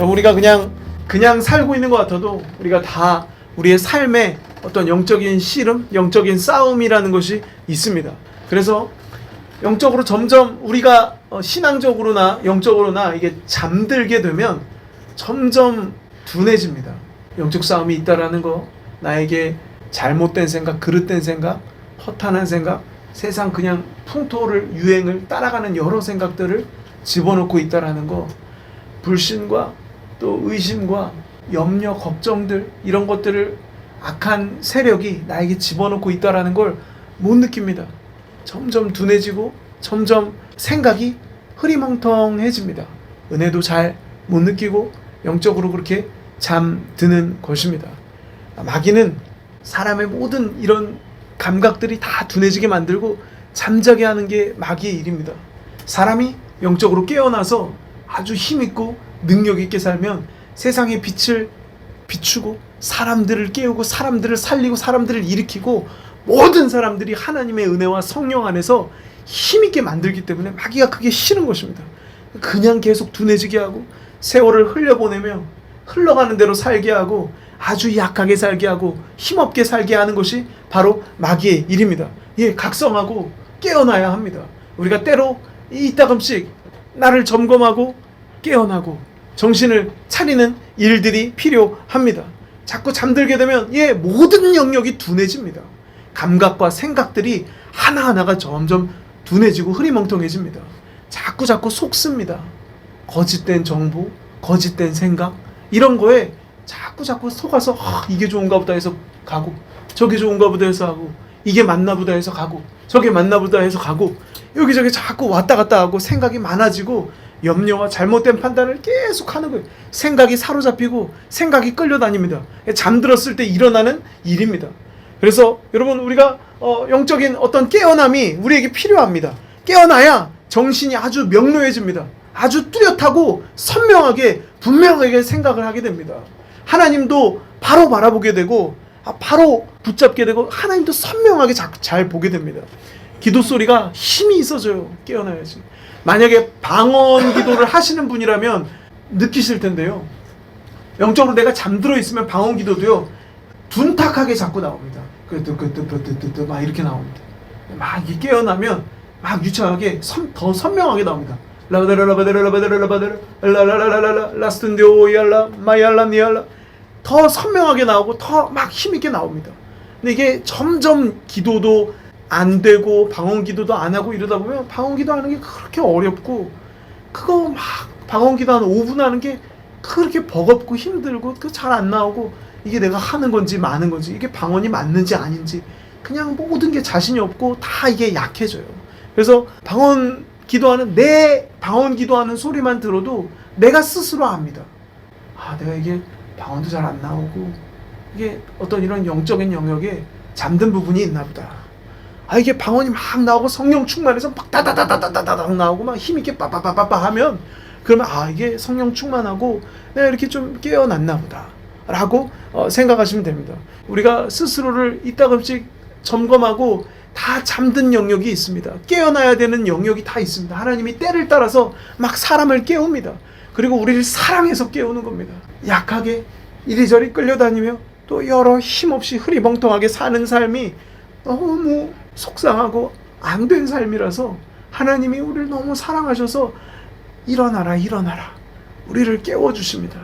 우리가 그냥 살고 있는 것 같아도 우리가 다 우리의 삶에 어떤 영적인 씨름, 영적인 싸움이라는 것이 있습니다. 그래서 영적으로 점점 우리가 신앙적으로나 영적으로나 이게 잠들게 되면 점점 둔해집니다. 영적 싸움이 있다라는 거, 나에게 잘못된 생각, 그릇된 생각, 허탄한 생각, 세상 그냥 풍토를, 유행을 따라가는 여러 생각들을 집어넣고 있다라는 거, 불신과 또 의심과 염려, 걱정들, 이런 것들을 악한 세력이 나에게 집어넣고 있다라는 걸 못 느낍니다. 점점 둔해지고 점점 생각이 흐리멍텅해집니다. 은혜도 잘 못 느끼고 영적으로 그렇게 잠드는 것입니다. 마귀는 사람의 모든 이런 감각들이 다 둔해지게 만들고 잠자게 하는 게 마귀의 일입니다. 사람이 영적으로 깨어나서 아주 힘있고 능력있게 살면 세상의 빛을 비추고 사람들을 깨우고 사람들을 살리고 사람들을 일으키고 모든 사람들이 하나님의 은혜와 성령 안에서 힘있게 만들기 때문에 마귀가 그게 싫은 것입니다. 그냥 계속 둔해지게 하고 세월을 흘려보내며 흘러가는 대로 살게 하고 아주 약하게 살게 하고 힘없게 살게 하는 것이 바로 마귀의 일입니다. 예, 각성하고 깨어나야 합니다. 우리가 때로 이따금씩 나를 점검하고 깨어나고 정신을 차리는 일들이 필요합니다. 자꾸 잠들게 되면 모든 영역이 둔해집니다. 감각과 생각들이 하나하나가 점점 둔해지고 흐리멍텅해집니다. 자꾸 속습니다. 거짓된 정보, 거짓된 생각, 이런 거에 자꾸 속아서 이게 좋은가 보다 해서 가고, 저게 좋은가 보다 해서 하고, 이게 맞나 보다 해서 가고, 저게 맞나 보다 해서 가고, 여기저기 자꾸 왔다 갔다 하고 생각이 많아지고 염려와 잘못된 판단을 계속 하는 거예요. 생각이 사로잡히고 생각이 끌려다닙니다. 잠들었을 때 일어나는 일입니다. 그래서 여러분, 우리가 영적인 어떤 깨어남이 우리에게 필요합니다. 깨어나야 정신이 아주 명료해집니다. 아주 뚜렷하고 선명하게 분명하게 생각을 하게 됩니다. 하나님도 바로 바라보게 되고 바로 붙잡게 되고 하나님도 선명하게 잘 보게 됩니다. 기도 소리가 힘이 있어져요. 깨어나야지. 만약에 방언 기도를 하시는 분이라면 느끼실 텐데요. 영적으로 내가 잠들어 있으면 방언 기도도요, 둔탁하게 자꾸 나옵니다. 막 이렇게 나옵니다. 막 이게 깨어나면 막 유창하게 더 선명하게 나옵니다. 라스tun디오이알라 마이알라니알라, 더 선명하게 나오고 더 막 힘있게 나옵니다. 근데 이게 점점 기도도 안 되고 방언 기도도 안 하고 이러다 보면 방언 기도 하는 게 그렇게 어렵고, 그거 막 방언 기도 한 5분 하는 게 그렇게 버겁고 힘들고 그 잘 안 나오고, 이게 내가 하는 건지 마는 건지, 이게 방언이 맞는지 아닌지, 그냥 모든 게 자신이 없고 다 이게 약해져요. 그래서 방언 기도하는 소리만 들어도 내가 스스로 압니다. 내가 이게 방언도 잘 안 나오고 이게 어떤 이런 영적인 영역에 잠든 부분이 있나 보다. 이게 방언이 막 나오고 성령 충만해서 막 다다다다다다닥 나오고 막 힘있게 빠빠빠빠빠 하면, 그러면 이게 성령 충만하고 내가 이렇게 좀 깨어났나 보다 라고 생각하시면 됩니다. 우리가 스스로를 이따금씩 점검하고 다 잠든 영역이 있습니다. 깨어나야 되는 영역이 다 있습니다. 하나님이 때를 따라서 막 사람을 깨웁니다. 그리고 우리를 사랑해서 깨우는 겁니다. 약하게 이리저리 끌려다니며 또 여러 힘없이 흐리멍텅하게 사는 삶이 너무 속상하고 안 된 삶이라서 하나님이 우리를 너무 사랑하셔서 일어나라 우리를 깨워주십니다.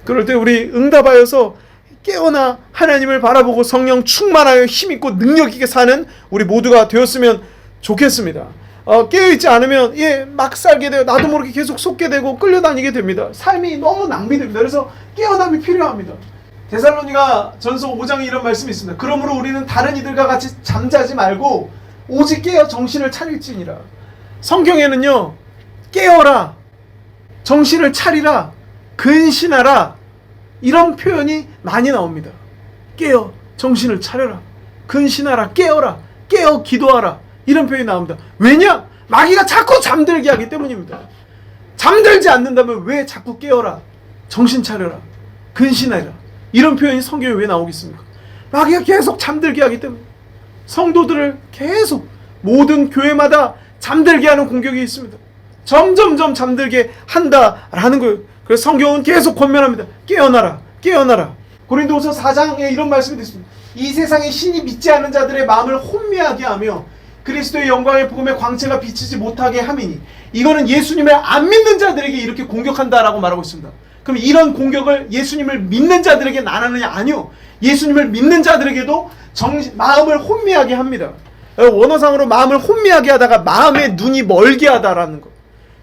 그럴 때 우리 응답하여서 깨어나 하나님을 바라보고 성령 충만하여 힘있고 능력있게 사는 우리 모두가 되었으면 좋겠습니다. 깨어있지 않으면 막 살게 돼요. 나도 모르게 계속 속게 되고 끌려다니게 됩니다. 삶이 너무 낭비됩니다. 그래서 깨어남이 필요합니다. 데살로니가 전서 5장에 이런 말씀이 있습니다. 그러므로 우리는 다른 이들과 같이 잠자지 말고 오직 깨어 정신을 차릴지니라. 성경에는요, 깨어라, 정신을 차리라, 근신하라, 이런 표현이 많이 나옵니다. 깨어 정신을 차려라, 근신하라, 깨어라, 깨어 기도하라, 이런 표현이 나옵니다. 왜냐? 마귀가 자꾸 잠들게 하기 때문입니다. 잠들지 않는다면 왜 자꾸 깨어라, 정신 차려라, 근신하라, 이런 표현이 성경에 왜 나오겠습니까? 마귀가 계속 잠들게 하기 때문에 성도들을 계속 모든 교회마다 잠들게 하는 공격이 있습니다. 점점점 잠들게 한다라는 거예요. 그래서 성경은 계속 권면합니다. 깨어나라, 깨어나라. 고린도후서 4장에 이런 말씀이 있습니다. 이 세상의 신이 믿지 않은 자들의 마음을 혼미하게 하며 그리스도의 영광의 복음의 광채가 비치지 못하게 함이니, 이거는 예수님을 안 믿는 자들에게 이렇게 공격한다라고 말하고 있습니다. 그럼 이런 공격을 예수님을 믿는 자들에게 안 하느냐? 아니요. 예수님을 믿는 자들에게도 마음을 혼미하게 합니다. 원어상으로 마음을 혼미하게 하다가 마음의 눈이 멀게 하다라는 거,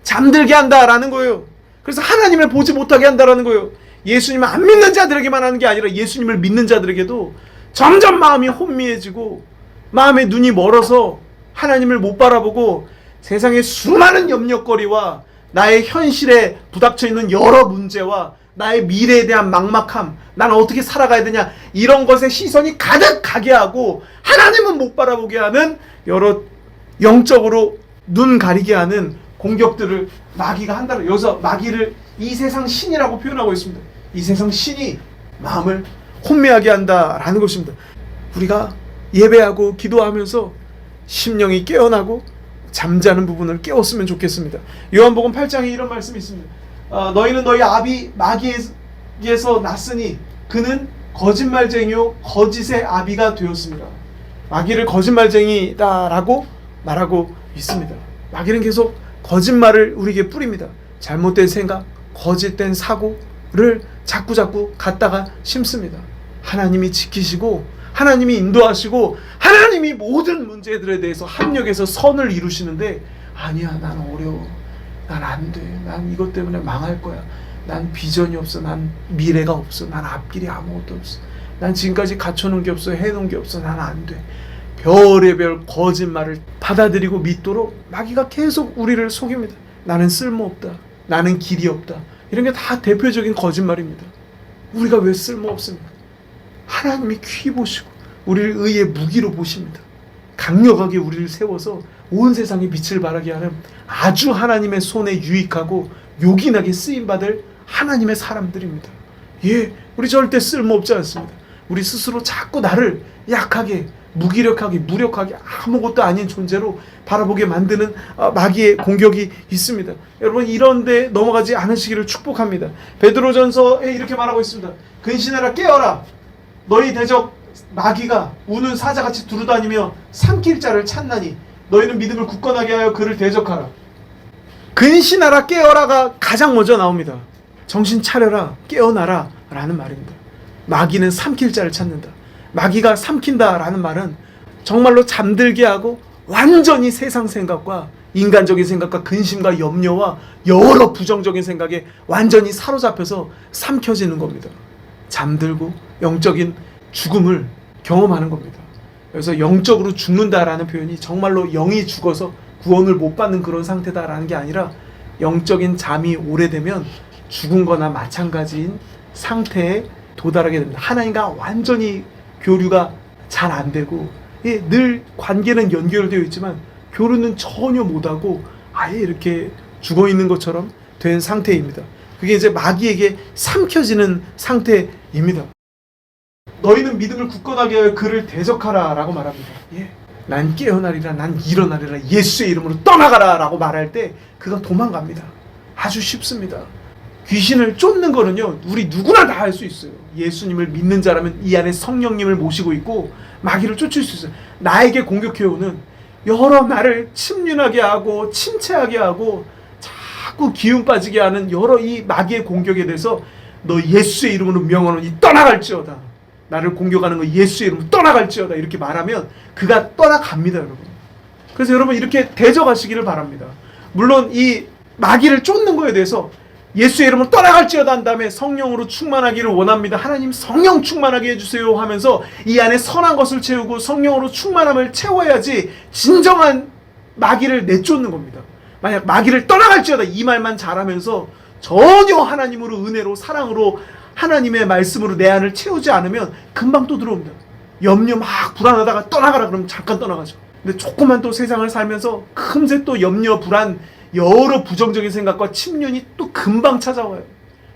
잠들게 한다라는 거예요. 그래서 하나님을 보지 못하게 한다라는 거예요. 예수님을 안 믿는 자들에게만 하는 게 아니라 예수님을 믿는 자들에게도 점점 마음이 혼미해지고 마음의 눈이 멀어서 하나님을 못 바라보고 세상의 수많은 염려거리와 나의 현실에 부닥쳐 있는 여러 문제와 나의 미래에 대한 막막함, 나는 어떻게 살아가야 되냐, 이런 것에 시선이 가득하게 하고 하나님은 못 바라보게 하는 여러 영적으로 눈 가리게 하는 공격들을 마귀가 한다는, 여기서 마귀를 이 세상 신이라고 표현하고 있습니다. 이 세상 신이 마음을 혼미하게 한다라는 것입니다. 우리가 예배하고 기도하면서 심령이 깨어나고 잠자는 부분을 깨웠으면 좋겠습니다. 요한복음 8장에 이런 말씀이 있습니다. 너희는 너희 아비 마귀에서 났으니 그는 거짓말쟁이요 거짓의 아비가 되었습니다. 마귀를 거짓말쟁이다라고 말하고 있습니다. 마귀는 계속 거짓말을 우리에게 뿌립니다. 잘못된 생각, 거짓된 사고를 자꾸 갖다가 심습니다. 하나님이 지키시고 하나님이 인도하시고 하나님이 모든 문제들에 대해서 합력해서 선을 이루시는데, 아니야, 난 어려워, 난 안 돼, 난 이것 때문에 망할 거야, 난 비전이 없어, 난 미래가 없어, 난 앞길이 아무것도 없어, 난 지금까지 갖춰놓은 게 없어, 해놓은 게 없어, 난 안 돼. 별의별 거짓말을 받아들이고 믿도록 마귀가 계속 우리를 속입니다. 나는 쓸모없다, 나는 길이 없다, 이런 게 다 대표적인 거짓말입니다. 우리가 왜 쓸모없습니까? 하나님이 귀히 보시고 우리를 의의 무기로 보십니다. 강력하게 우리를 세워서 온 세상에 빛을 발하게 하는 아주 하나님의 손에 유익하고 요긴하게 쓰임받을 하나님의 사람들입니다. 예, 우리 절대 쓸모없지 않습니다. 우리 스스로 자꾸 나를 약하게, 무기력하게, 무력하게, 아무것도 아닌 존재로 바라보게 만드는 마귀의 공격이 있습니다. 여러분, 이런데 넘어가지 않으시기를 축복합니다. 베드로전서에 이렇게 말하고 있습니다. 근신하라, 깨어라. 너희 대적 마귀가 우는 사자같이 두루다니며 삼킬 자를 찾나니 너희는 믿음을 굳건하게 하여 그를 대적하라. 근신하라, 깨어라가 가장 먼저 나옵니다. 정신 차려라, 깨어나라 라는 말입니다. 마귀는 삼킬 자를 찾는다. 마귀가 삼킨다 라는 말은 정말로 잠들게 하고 완전히 세상 생각과 인간적인 생각과 근심과 염려와 여러 부정적인 생각에 완전히 사로잡혀서 삼켜지는 겁니다. 잠들고 영적인 죽음을 경험하는 겁니다. 그래서 영적으로 죽는다라는 표현이 정말로 영이 죽어서 구원을 못 받는 그런 상태다라는 게 아니라 영적인 잠이 오래되면 죽은 거나 마찬가지인 상태에 도달하게 됩니다. 하나님과 완전히 교류가 잘 안 되고, 늘 관계는 연결되어 있지만 교류는 전혀 못하고 아예 이렇게 죽어있는 것처럼 된 상태입니다. 그게 이제 마귀에게 삼켜지는 상태입니다. 너희는 믿음을 굳건하게 하여 그를 대적하라 라고 말합니다. 예. 난 깨어나리라, 난 일어나리라, 예수의 이름으로 떠나가라 라고 말할 때 그가 도망갑니다. 아주 쉽습니다. 귀신을 쫓는 거는요, 우리 누구나 다 할 수 있어요. 예수님을 믿는 자라면 이 안에 성령님을 모시고 있고 마귀를 쫓을 수 있어요. 나에게 공격해오는 여러 나를 침륜하게 하고 침체하게 하고 자꾸 기운 빠지게 하는 여러 이 마귀의 공격에 대해서 너 예수의 이름으로 명하노니 떠나갈지어다. 나를 공격하는 거 예수의 이름으로 떠나갈지어다. 이렇게 말하면 그가 떠나갑니다, 여러분. 그래서 여러분 이렇게 대적하시기를 바랍니다. 물론 이 마귀를 쫓는 거에 대해서 예수의 이름으로 떠나갈지어다 한 다음에 성령으로 충만하기를 원합니다. 하나님 성령 충만하게 해주세요 하면서 이 안에 선한 것을 채우고 성령으로 충만함을 채워야지 진정한 마귀를 내쫓는 겁니다. 만약 마귀를 떠나갈지어다 이 말만 잘하면서 전혀 하나님으로, 은혜로, 사랑으로, 하나님의 말씀으로 내 안을 채우지 않으면 금방 또 들어옵니다. 염려 막 불안하다가 떠나가라 그러면 잠깐 떠나가죠. 근데 조금만 또 세상을 살면서 금세 또 염려, 불안, 여러 부정적인 생각과 침륜이 또 금방 찾아와요.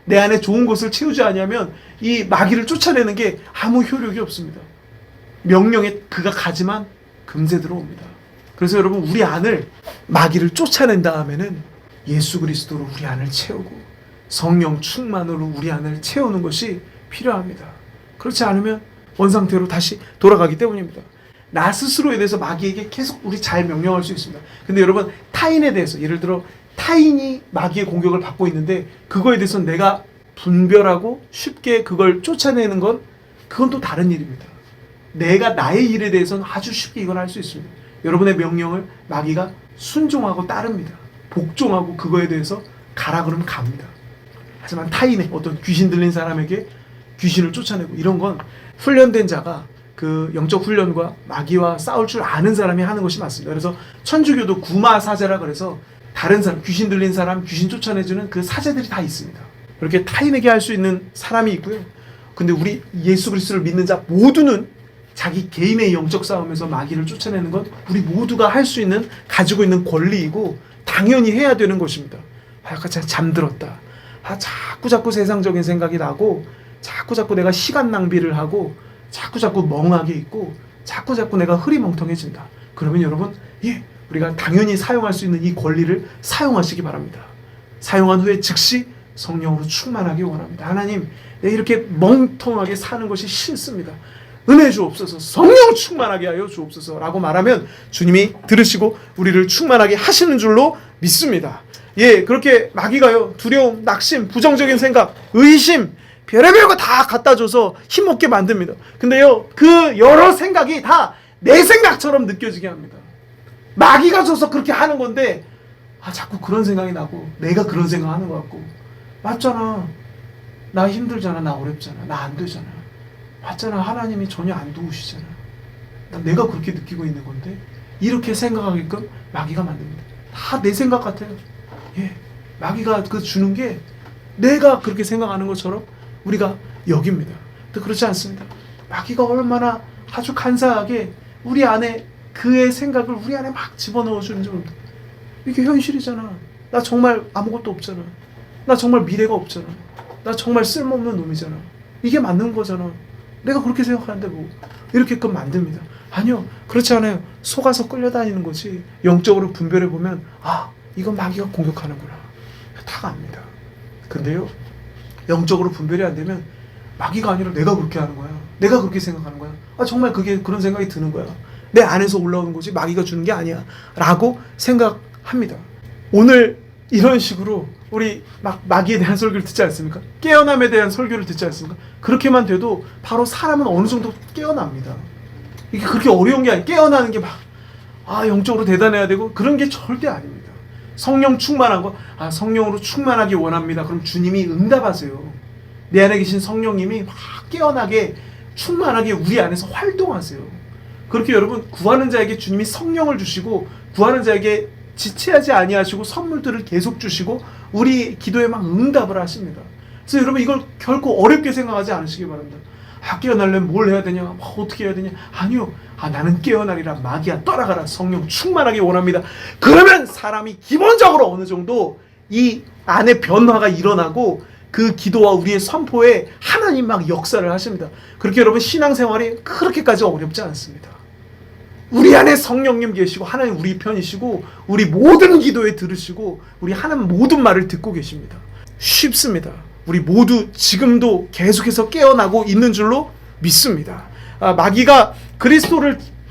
내 안에 좋은 것을 채우지 않으면 이 마귀를 쫓아내는 게 아무 효력이 없습니다. 명령에 그가 가지만 금세 들어옵니다. 그래서 여러분, 우리 안을 마귀를 쫓아낸 다음에는 예수 그리스도로 우리 안을 채우고 성령 충만으로 우리 안을 채우는 것이 필요합니다. 그렇지 않으면 원상태로 다시 돌아가기 때문입니다. 나 스스로에 대해서 마귀에게 계속 우리 잘 명령할 수 있습니다. 근데 여러분, 타인에 대해서, 예를 들어 타인이 마귀의 공격을 받고 있는데 그거에 대해서 내가 분별하고 쉽게 그걸 쫓아내는 건, 그건 또 다른 일입니다. 내가 나의 일에 대해서는 아주 쉽게 이걸 할 수 있습니다. 여러분의 명령을 마귀가 순종하고 따릅니다. 복종하고 그거에 대해서 가라 그러면 갑니다. 하지만 타인의 어떤 귀신 들린 사람에게 귀신을 쫓아내고 이런 건 훈련된 자가 그 영적 훈련과 마귀와 싸울 줄 아는 사람이 하는 것이 맞습니다. 그래서 천주교도 구마사제라 그래서 다른 사람, 귀신 들린 사람, 귀신 쫓아내주는 그 사제들이 다 있습니다. 그렇게 타인에게 할 수 있는 사람이 있고요. 근데 우리 예수 그리스도를 믿는 자 모두는 자기 개인의 영적 싸움에서 마귀를 쫓아내는 건 우리 모두가 할 수 있는, 가지고 있는 권리이고 당연히 해야 되는 것입니다. 약간 잠들었다. 자꾸 세상적인 생각이 나고 자꾸 내가 시간 낭비를 하고 자꾸 멍하게 있고 자꾸 내가 흐리멍텅해진다. 그러면 여러분, 우리가 당연히 사용할 수 있는 이 권리를 사용하시기 바랍니다. 사용한 후에 즉시 성령으로 충만하기 원합니다. 하나님, 내가 이렇게 멍텅하게 사는 것이 싫습니다. 은혜 주옵소서, 성령 충만하게 하여 주옵소서 라고 말하면 주님이 들으시고 우리를 충만하게 하시는 줄로 믿습니다. 그렇게 마귀가요, 두려움, 낙심, 부정적인 생각, 의심, 별의별 거 다 갖다 줘서 힘없게 만듭니다. 근데요, 그 여러 생각이 다 내 생각처럼 느껴지게 합니다. 마귀가 줘서 그렇게 하는 건데 자꾸 그런 생각이 나고 내가 그런 생각하는 것 같고, 맞잖아, 나 힘들잖아, 나 어렵잖아, 나 안 되잖아, 맞잖아, 하나님이 전혀 안 도우시잖아, 내가 그렇게 느끼고 있는 건데, 이렇게 생각하게끔 마귀가 만듭니다. 다 내 생각 같아요. 마귀가 그 주는 게 내가 그렇게 생각하는 것처럼 우리가 여깁니다. 근데 그렇지 않습니다. 마귀가 얼마나 아주 간사하게 우리 안에 그의 생각을 우리 안에 막 집어넣어 주는지 모릅니다. 이게 현실이잖아. 나 정말 아무것도 없잖아. 나 정말 미래가 없잖아. 나 정말 쓸모없는 놈이잖아. 이게 맞는 거잖아. 내가 그렇게 생각하는데 뭐. 이렇게끔 만듭니다. 아니요, 그렇지 않아요. 속아서 끌려다니는 거지. 영적으로 분별해보면 이건 마귀가 공격하는구나, 다 압니다. 근데요, 영적으로 분별이 안 되면 마귀가 아니라 내가 그렇게 하는 거야. 내가 그렇게 생각하는 거야. 정말 그런 생각이 드는 거야. 내 안에서 올라오는 거지 마귀가 주는 게 아니야 라고 생각합니다. 오늘 이런 식으로 우리 마귀에 대한 설교를 듣지 않습니까? 깨어남에 대한 설교를 듣지 않습니까? 그렇게만 돼도 바로 사람은 어느 정도 깨어납니다. 이게 그렇게 어려운 게 아니에요. 깨어나는 게 영적으로 대단해야 되고 그런 게 절대 아닙니다. 성령 충만한 거, 성령으로 충만하기 원합니다. 그럼 주님이 응답하세요. 내 안에 계신 성령님이 막 깨어나게 충만하게 우리 안에서 활동하세요. 그렇게 여러분, 구하는 자에게 주님이 성령을 주시고 구하는 자에게 지체하지 아니하시고 선물들을 계속 주시고 우리 기도에 막 응답을 하십니다. 그래서 여러분, 이걸 결코 어렵게 생각하지 않으시기 바랍니다. 깨어나려면 뭘 해야 되냐, 어떻게 해야 되냐. 아니요, 나는 깨어나리라. 마귀야, 떠나가라. 성령 충만하게 원합니다. 그러면 사람이 기본적으로 어느 정도 이 안에 변화가 일어나고 그 기도와 우리의 선포에 하나님 막 역사를 하십니다. 그렇게 여러분, 신앙생활이 그렇게까지 어렵지 않습니다. 우리 안에 성령님 계시고 하나님 우리 편이시고 우리 모든 기도에 들으시고 우리 하나님 모든 말을 듣고 계십니다. 쉽습니다. 우리 모두 지금도 계속해서 깨어나고 있는 줄로 믿습니다. 마귀가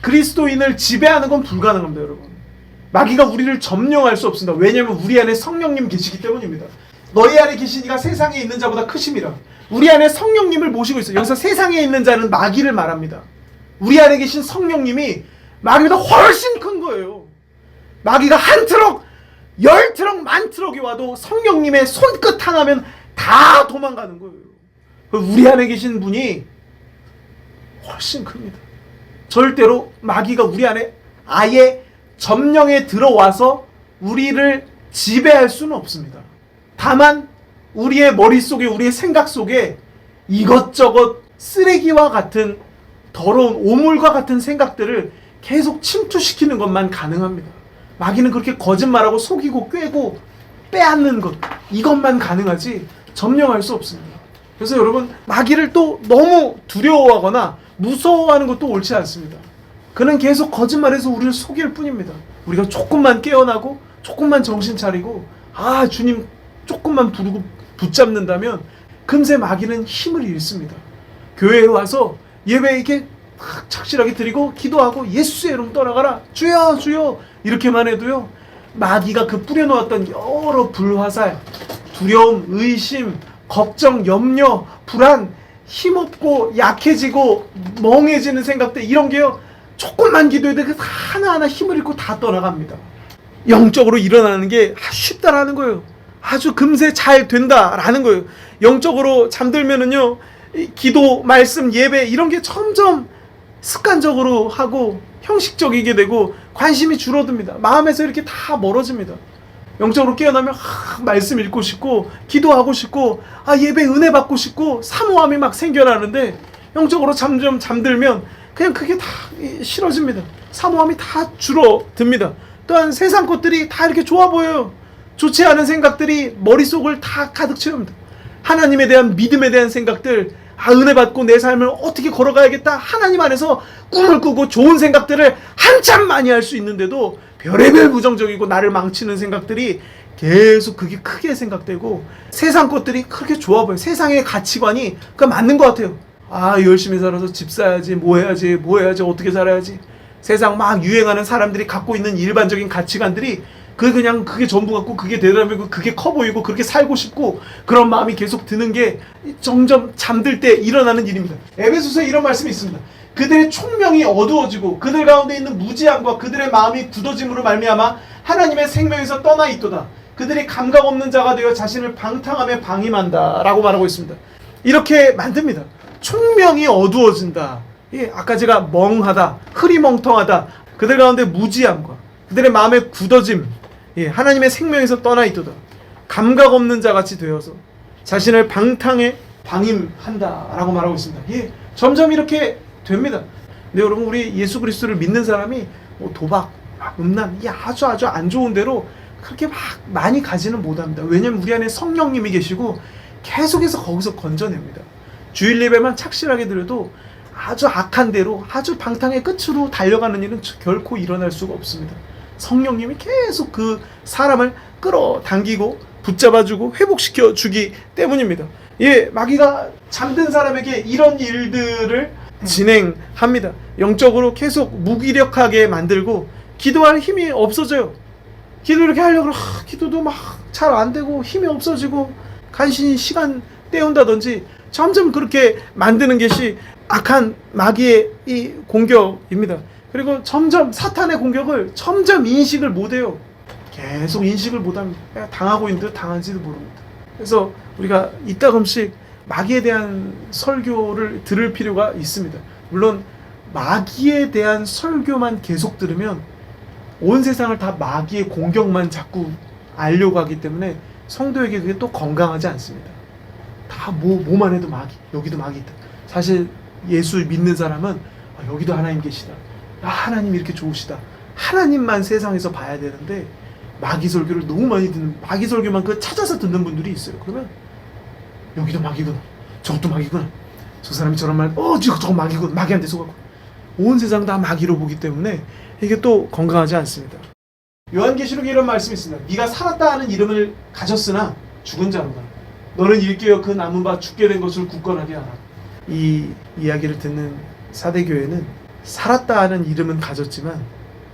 그리스도인을 지배하는 건 불가능합니다, 여러분. 마귀가 우리를 점령할 수 없습니다. 왜냐하면 우리 안에 성령님 계시기 때문입니다. 너희 안에 계신 이가 세상에 있는 자보다 크심이라. 우리 안에 성령님을 모시고 있어요. 여기서 세상에 있는 자는 마귀를 말합니다. 우리 안에 계신 성령님이 마귀보다 훨씬 큰 거예요. 마귀가 한 트럭, 10트럭, 만 트럭이 와도 성령님의 손끝 하나면 다 도망가는 거예요. 우리 안에 계신 분이 훨씬 큽니다. 절대로 마귀가 우리 안에 아예 점령에 들어와서 우리를 지배할 수는 없습니다. 다만 우리의 머릿속에, 우리의 생각 속에 이것저것 쓰레기와 같은 더러운 오물과 같은 생각들을 계속 침투시키는 것만 가능합니다. 마귀는 그렇게 거짓말하고 속이고 꿰고 빼앗는 것, 이것만 가능하지 점령할 수 없습니다. 그래서 여러분, 마귀를 또 너무 두려워하거나 무서워하는 것도 옳지 않습니다. 그는 계속 거짓말해서 우리를 속일 뿐입니다. 우리가 조금만 깨어나고 조금만 정신 차리고 주님 조금만 부르고 붙잡는다면 금세 마귀는 힘을 잃습니다. 교회에 와서 예배 이렇게 착실하게 드리고 기도하고 예수의 이름 떠나가라 주여 주여 이렇게만 해도요, 마귀가 그 뿌려놓았던 여러 불화살, 두려움, 의심, 걱정, 염려, 불안, 힘없고 약해지고 멍해지는 생각들, 이런 게요 조금만 기도해도 그 하나하나 힘을 잃고 다 떠나갑니다. 영적으로 일어나는 게 쉽다라는 거예요. 아주 금세 잘 된다라는 거예요. 영적으로 잠들면은요, 기도, 말씀, 예배 이런 게 점점 습관적으로 하고 형식적이게 되고 관심이 줄어듭니다. 마음에서 이렇게 다 멀어집니다. 영적으로 깨어나면 말씀 읽고 싶고 기도하고 싶고 예배 은혜 받고 싶고 사모함이 막 생겨나는데, 영적으로 점점 잠들면 그냥 그게 다 싫어집니다. 사모함이 다 줄어듭니다. 또한 세상 것들이 다 이렇게 좋아 보여요. 좋지 않은 생각들이 머릿속을 다 가득 채웁니다. 하나님에 대한 믿음에 대한 생각들, 은혜 받고 내 삶을 어떻게 걸어가야겠다, 하나님 안에서 꿈을 꾸고 좋은 생각들을 한참 많이 할 수 있는데도 별의별 부정적이고 나를 망치는 생각들이 계속 그게 크게 생각되고, 세상 것들이 그렇게 좋아 보여요. 세상의 가치관이 그 맞는 것 같아요. 열심히 살아서 집 사야지, 뭐 해야지, 어떻게 살아야지. 세상 막 유행하는 사람들이 갖고 있는 일반적인 가치관들이 그냥 그게 전부 같고, 그게 대단하고, 그게 커 보이고, 그렇게 살고 싶고, 그런 마음이 계속 드는 게 점점 잠들 때 일어나는 일입니다. 에베소서에 이런 말씀이 있습니다. 그들의 총명이 어두워지고 그들 가운데 있는 무지함과 그들의 마음이 굳어짐으로 말미암아 하나님의 생명에서 떠나 있도다. 그들이 감각 없는 자가 되어 자신을 방탕함에 방임한다 라고 말하고 있습니다. 이렇게 만듭니다. 총명이 어두워진다. 아까 제가 멍하다, 흐리멍텅하다, 그들 가운데 무지함과 그들의 마음의 굳어짐, 하나님의 생명에서 떠나 있도다. 감각 없는 자같이 되어서 자신을 방탕에 방임한다 라고 말하고 있습니다. 점점 이렇게 됩니다. 근데 여러분, 우리 예수 그리스도를 믿는 사람이 도박, 음란, 아주 안 좋은 대로 그렇게 막 많이 가지는 못합니다. 왜냐면 우리 안에 성령님이 계시고 계속해서 거기서 건져냅니다. 주일 예배만 착실하게 드려도 아주 악한 대로, 아주 방탕의 끝으로 달려가는 일은 결코 일어날 수가 없습니다. 성령님이 계속 그 사람을 끌어당기고 붙잡아주고 회복시켜 주기 때문입니다. 마귀가 잠든 사람에게 이런 일들을 진행합니다. 영적으로 계속 무기력하게 만들고 기도할 힘이 없어져요. 기도 이렇게 하려고 기도도 막 잘 안 되고 힘이 없어지고 간신히 시간 때운다든지 점점 그렇게 만드는 것이 악한 마귀의 이 공격입니다. 그리고 점점 사탄의 공격을 점점 인식을 못해요. 계속 인식을 못합니다. 당하고 있는 듯 당한지도 모릅니다. 그래서 우리가 이따금씩 마귀에 대한 설교를 들을 필요가 있습니다. 물론 마귀에 대한 설교만 계속 들으면 온 세상을 다 마귀의 공격만 자꾸 알려고 하기 때문에 성도에게 그게 또 건강하지 않습니다. 다 뭐만 해도 마귀, 여기도 마귀 있다. 사실 예수 믿는 사람은 여기도 하나님 계시다, 하나님 이렇게 좋으시다, 하나님만 세상에서 봐야 되는데 마귀 설교를 너무 많이 듣는, 마귀 설교만 찾아서 듣는 분들이 있어요. 그러면 여기도 마귀구나, 저것도 마귀구나, 저 사람이 저런 말, 저거 마귀구나, 마귀한테 속았고, 온 세상 다 마귀로 보기 때문에 이게 또 건강하지 않습니다. 요한계시록에 이런 말씀이 있습니다. 네가 살았다 하는 이름을 가졌으나 죽은 자로다. 너는 일깨어 그 남은 바 죽게 된 것을 굳건하게 하라. 이 이야기를 듣는 사대교회는 살았다 하는 이름은 가졌지만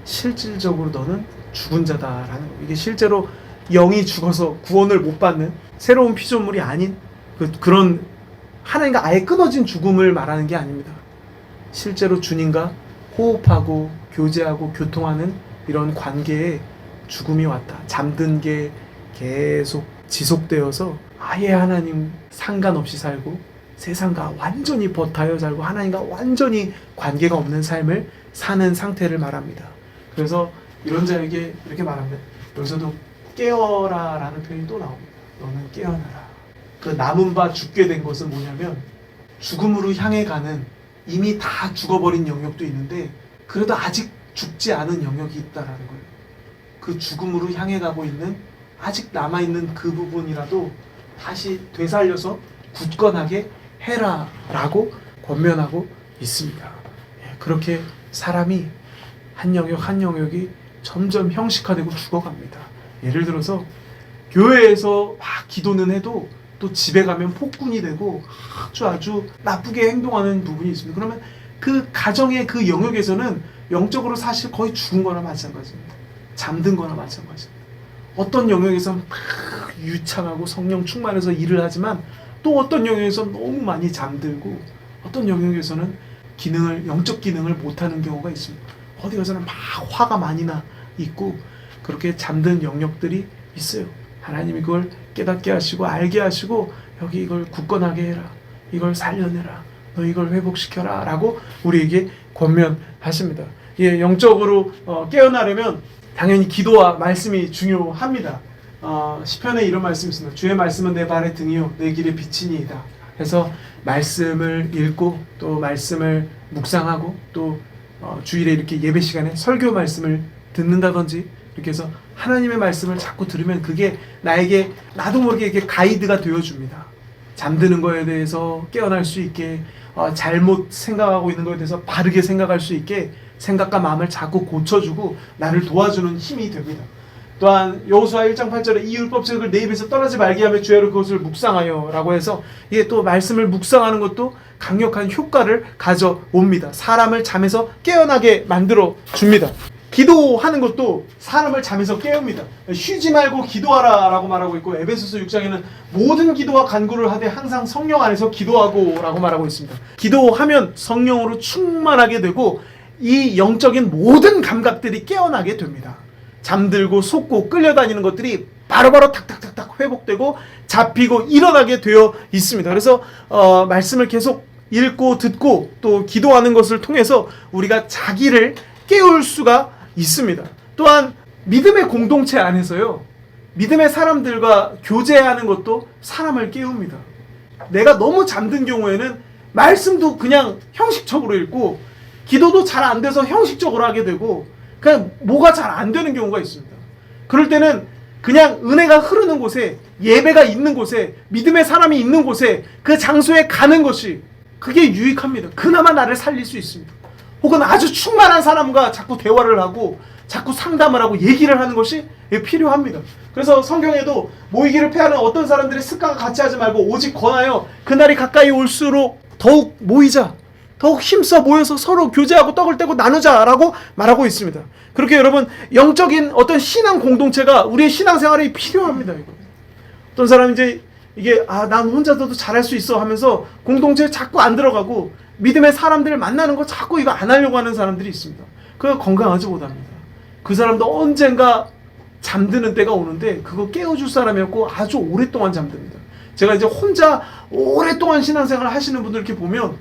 실질적으로 너는 죽은 자다라는 거예요. 이게 실제로 영이 죽어서 구원을 못 받는 새로운 피조물이 아닌 그런 하나님과 아예 끊어진 죽음을 말하는 게 아닙니다. 실제로 주님과 호흡하고 교제하고 교통하는 이런 관계에 죽음이 왔다. 잠든 게 계속 지속되어서 아예 하나님 상관없이 살고 세상과 완전히 버타여 살고 하나님과 완전히 관계가 없는 삶을 사는 상태를 말합니다. 그래서 이런 자에게 이렇게 말합니다. 여기서도 깨어라 라는 표현이 또 나옵니다. 너는 깨어나라. 그 남은 바 죽게 된 것은 뭐냐면 죽음으로 향해 가는, 이미 다 죽어버린 영역도 있는데 그래도 아직 죽지 않은 영역이 있다라는 거예요. 그 죽음으로 향해 가고 있는 아직 남아있는 그 부분이라도 다시 되살려서 굳건하게 해라 라고 권면하고 있습니다. 그렇게 사람이 한 영역 한 영역이 점점 형식화되고 죽어갑니다. 예를 들어서 교회에서 막 기도는 해도 또 집에 가면 폭군이 되고 아주 나쁘게 행동하는 부분이 있습니다. 그러면 그 가정의 그 영역에서는 영적으로 사실 거의 죽은 거나 마찬가지입니다. 잠든 거나 마찬가지입니다. 어떤 영역에서는 막 유창하고 성령 충만해서 일을 하지만 또 어떤 영역에서는 너무 많이 잠들고 어떤 영역에서는 영적 기능을 못하는 경우가 있습니다. 어디 가서는 막 화가 많이 나 있고 그렇게 잠든 영역들이 있어요. 하나님이 그걸 깨닫게 하시고 알게 하시고 여기 이걸 굳건하게 해라. 이걸 살려내라. 너 이걸 회복시켜라. 라고 우리에게 권면하십니다. 예, 영적으로 깨어나려면 당연히 기도와 말씀이 중요합니다. 시편에 이런 말씀이 있습니다. 주의 말씀은 내 발의 등이요 내 길의 빛이니이다. 그래서 말씀을 읽고 또 말씀을 묵상하고 또 주일에 이렇게 예배 시간에 설교 말씀을 듣는다든지 이렇게 해서 하나님의 말씀을 자꾸 들으면 그게 나에게 나도 모르게 이렇게 가이드가 되어줍니다. 잠드는 거에 대해서 깨어날 수 있게 잘못 생각하고 있는 거에 대해서 바르게 생각할 수 있게 생각과 마음을 자꾸 고쳐주고 나를 도와주는 힘이 됩니다. 또한 여호수아 1장 8절에 이 율법책을 내 입에서 떠나지 말게 하며 주야로 그것을 묵상하여 라고 해서 이게 또 말씀을 묵상하는 것도 강력한 효과를 가져옵니다. 사람을 잠에서 깨어나게 만들어 줍니다. 기도하는 것도 사람을 잠에서 깨웁니다. 쉬지 말고 기도하라 라고 말하고 있고 에베소서 6장에는 모든 기도와 간구를 하되 항상 성령 안에서 기도하고 라고 말하고 있습니다. 기도하면 성령으로 충만하게 되고 이 영적인 모든 감각들이 깨어나게 됩니다. 잠들고 속고 끌려다니는 것들이 바로바로 탁탁탁탁 회복되고 잡히고 일어나게 되어 있습니다. 그래서 말씀을 계속 읽고 듣고 또 기도하는 것을 통해서 우리가 자기를 깨울 수가 있습니다. 또한 믿음의 공동체 안에서요, 믿음의 사람들과 교제하는 것도 사람을 깨웁니다. 내가 너무 잠든 경우에는 말씀도 그냥 형식적으로 읽고 기도도 잘 안 돼서 형식적으로 하게 되고 그냥 뭐가 잘 안 되는 경우가 있습니다. 그럴 때는 그냥 은혜가 흐르는 곳에, 예배가 있는 곳에, 믿음의 사람이 있는 곳에 그 장소에 가는 것이 그게 유익합니다. 그나마 나를 살릴 수 있습니다. 혹은 아주 충만한 사람과 자꾸 대화를 하고 자꾸 상담을 하고 얘기를 하는 것이 필요합니다. 그래서 성경에도 모이기를 패하는 어떤 사람들의 습관과 같이 하지 말고 오직 권하여 그날이 가까이 올수록 더욱 모이자, 더욱 힘써 모여서 서로 교제하고 떡을 떼고 나누자라고 말하고 있습니다. 그렇게 여러분 영적인 어떤 신앙 공동체가 우리의 신앙생활에 필요합니다. 이거. 어떤 사람이 이제 이게 난 혼자서도 잘할 수 있어 하면서 공동체에 자꾸 안 들어가고 믿음의 사람들을 만나는 거 자꾸 이거 안 하려고 하는 사람들이 있습니다. 그거 건강하지 못합니다. 그 사람도 언젠가 잠드는 때가 오는데 그거 깨워줄 사람이 없고 아주 오랫동안 잠듭니다. 제가 이제 혼자 오랫동안 신앙생활을 하시는 분들 이렇게 보면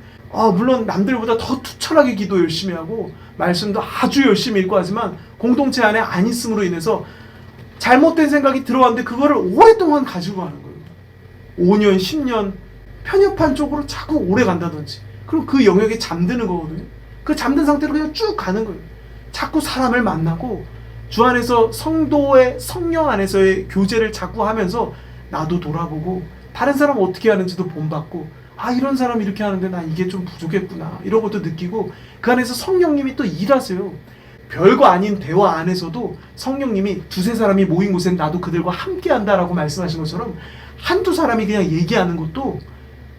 물론 남들보다 더 투철하게 기도 열심히 하고 말씀도 아주 열심히 읽고 하지만 공동체 안에 안 있음으로 인해서 잘못된 생각이 들어왔는데 그거를 오랫동안 가지고 가는 거예요. 5년, 10년 편협한 쪽으로 자꾸 오래 간다든지 그럼 그 영역에 잠드는 거거든요. 그 잠든 상태로 그냥 쭉 가는 거예요. 자꾸 사람을 만나고 주 안에서 성도의 성령 안에서의 교제를 자꾸 하면서 나도 돌아보고 다른 사람 어떻게 하는지도 본받고 이런 사람 이렇게 하는데 난 이게 좀 부족했구나 이런 것도 느끼고 그 안에서 성령님이 또 일하세요. 별거 아닌 대화 안에서도 성령님이 두세 사람이 모인 곳엔 나도 그들과 함께 한다라고 말씀하신 것처럼 한두 사람이 그냥 얘기하는 것도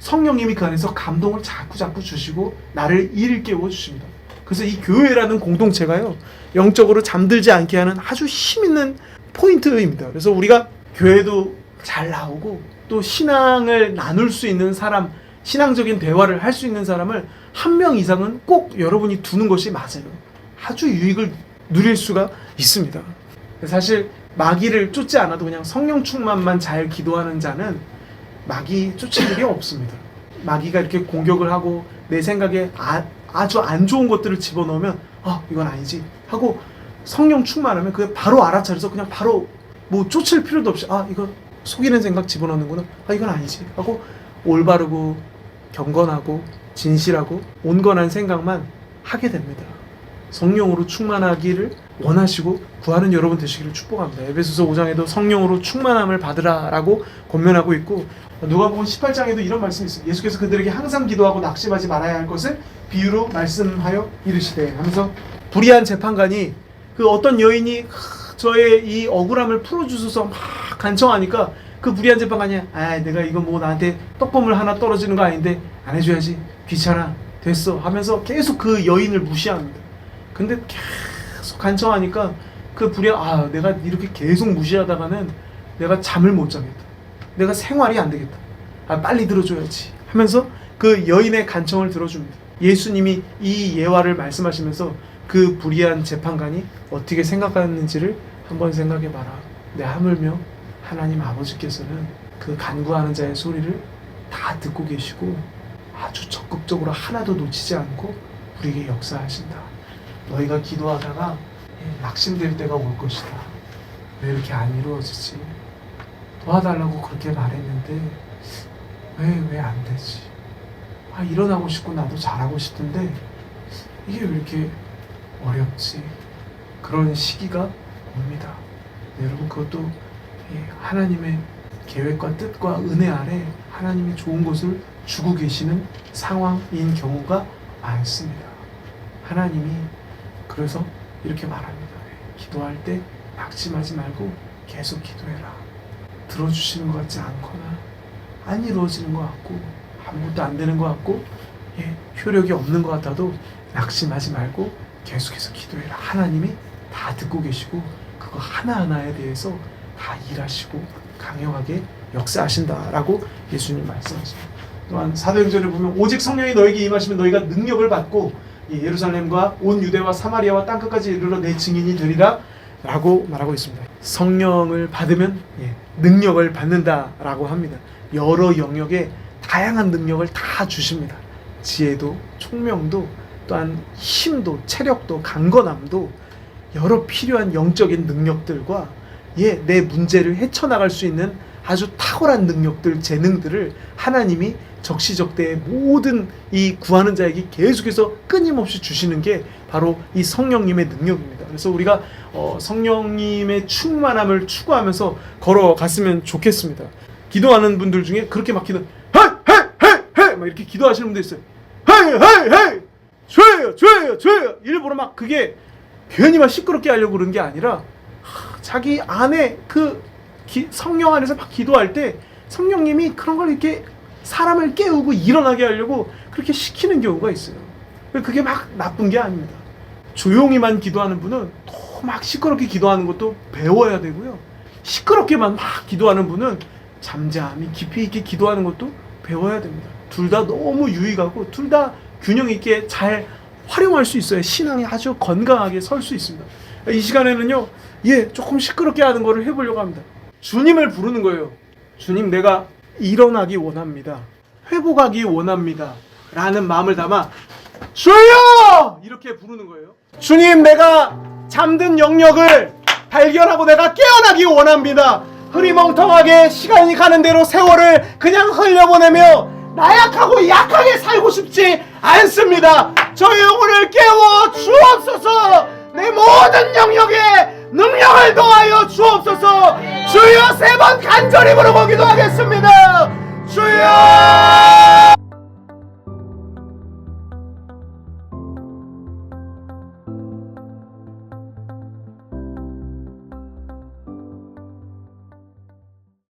성령님이 그 안에서 감동을 자꾸 주시고 나를 일깨워 주십니다. 그래서 이 교회라는 공동체가요 영적으로 잠들지 않게 하는 아주 힘있는 포인트입니다. 그래서 우리가 교회도 잘 나오고 또 신앙을 나눌 수 있는 사람, 신앙적인 대화를 할 수 있는 사람을 한 명 이상은 꼭 여러분이 두는 것이 맞아요. 아주 유익을 누릴 수가 있습니다. 사실 마귀를 쫓지 않아도 그냥 성령 충만만 잘 기도하는 자는 마귀 쫓을 일이 없습니다. 마귀가 이렇게 공격을 하고 내 생각에 아주 안 좋은 것들을 집어넣으면 이건 아니지 하고 성령 충만하면 그게 바로 알아차려서 그냥 바로 뭐 쫓을 필요도 없이 이거 속이는 생각 집어넣는구나, 이건 아니지 하고 올바르고 경건하고 진실하고 온건한 생각만 하게 됩니다. 성령으로 충만하기를 원하시고 구하는 여러분 되시기를 축복합니다. 에베소서 5장에도 성령으로 충만함을 받으라 라고 권면하고 있고 누가복음 18장에도 이런 말씀이 있어요. 예수께서 그들에게 항상 기도하고 낙심하지 말아야 할 것을 비유로 말씀하여 이르시되 하면서 불의한 재판관이 그 어떤 여인이 저의 이 억울함을 풀어주소서 막 간청하니까 그 불의한 재판관이 내가 이거 뭐 나한테 떡고물 하나 떨어지는 거 아닌데 안 해줘야지, 귀찮아, 됐어 하면서 계속 그 여인을 무시합니다. 근데 계속 간청하니까 그 불의한 내가 이렇게 계속 무시하다가는 내가 잠을 못 자겠다, 내가 생활이 안 되겠다, 빨리 들어줘야지 하면서 그 여인의 간청을 들어줍니다. 예수님이 이 예화를 말씀하시면서 그 불의한 재판관이 어떻게 생각하는지를 한번 생각해봐라. 내 하물며 하나님 아버지께서는 그 간구하는 자의 소리를 다 듣고 계시고 아주 적극적으로 하나도 놓치지 않고 우리에게 역사하신다. 너희가 기도하다가 낙심될 때가 올 것이다. 왜 이렇게 안 이루어지지? 도와달라고 그렇게 말했는데 왜 안 되지? 일어나고 싶고 나도 잘하고 싶은데 이게 왜 이렇게 어렵지? 그런 시기가 옵니다. 여러분, 그것도 하나님의 계획과 뜻과 은혜 아래 하나님이 좋은 것을 주고 계시는 상황인 경우가 많습니다. 하나님이 그래서 이렇게 말합니다. 기도할 때 낙심하지 말고 계속 기도해라. 들어주시는 것 같지 않거나 안 이루어지는 것 같고 아무것도 안 되는 것 같고 효력이 없는 것 같아도 낙심하지 말고 계속해서 기도해라. 하나님이 다 듣고 계시고 그거 하나하나에 대해서 다 일하시고 강력하게 역사하신다라고 예수님 말씀하십니다. 또한 사도행전을 보면 오직 성령이 너에게 임하시면 너희가 능력을 받고 예루살렘과 온 유대와 사마리아와 땅끝까지 이르러 내 증인이 되리라 라고 말하고 있습니다. 성령을 받으면 능력을 받는다라고 합니다. 여러 영역에 다양한 능력을 다 주십니다. 지혜도 총명도 또한 힘도 체력도 강건함도 여러 필요한 영적인 능력들과 내 문제를 헤쳐나갈 수 있는 아주 탁월한 능력들, 재능들을 하나님이 적시적대의 모든 이 구하는 자에게 계속해서 끊임없이 주시는 게 바로 이 성령님의 능력입니다. 그래서 우리가 성령님의 충만함을 추구하면서 걸어갔으면 좋겠습니다. 기도하는 분들 중에 그렇게 막 기도 막 이렇게 기도하시는 분들 있어요. 죄요 일부러 막 그게 괜히 막 시끄럽게 하려고 그러는 게 아니라 자기 안에 그 성령 안에서 막 기도할 때 성령님이 그런 걸 이렇게 사람을 깨우고 일어나게 하려고 그렇게 시키는 경우가 있어요. 그게 막 나쁜 게 아닙니다. 조용히만 기도하는 분은 또 막 시끄럽게 기도하는 것도 배워야 되고요. 시끄럽게만 막 기도하는 분은 잠잠히 깊이 있게 기도하는 것도 배워야 됩니다. 둘 다 너무 유익하고 둘 다 균형 있게 잘 활용할 수 있어야 신앙이 아주 건강하게 설 수 있습니다. 이 시간에는요, 조금 시끄럽게 하는 거를 해보려고 합니다. 주님을 부르는 거예요. 주님, 내가 일어나기 원합니다. 회복하기 원합니다. 라는 마음을 담아 주여! 이렇게 부르는 거예요. 주님, 내가 잠든 영역을 발견하고 내가 깨어나기 원합니다. 흐리멍텅하게 시간이 가는 대로 세월을 그냥 흘려보내며 나약하고 약하게 살고 싶지 않습니다. 저의 영혼을 깨워 주옵소서. 내 모든 영역에 능력을 더하여 주옵소서. 주여, 3번 간절히 부르고 기도하겠습니다. 주여!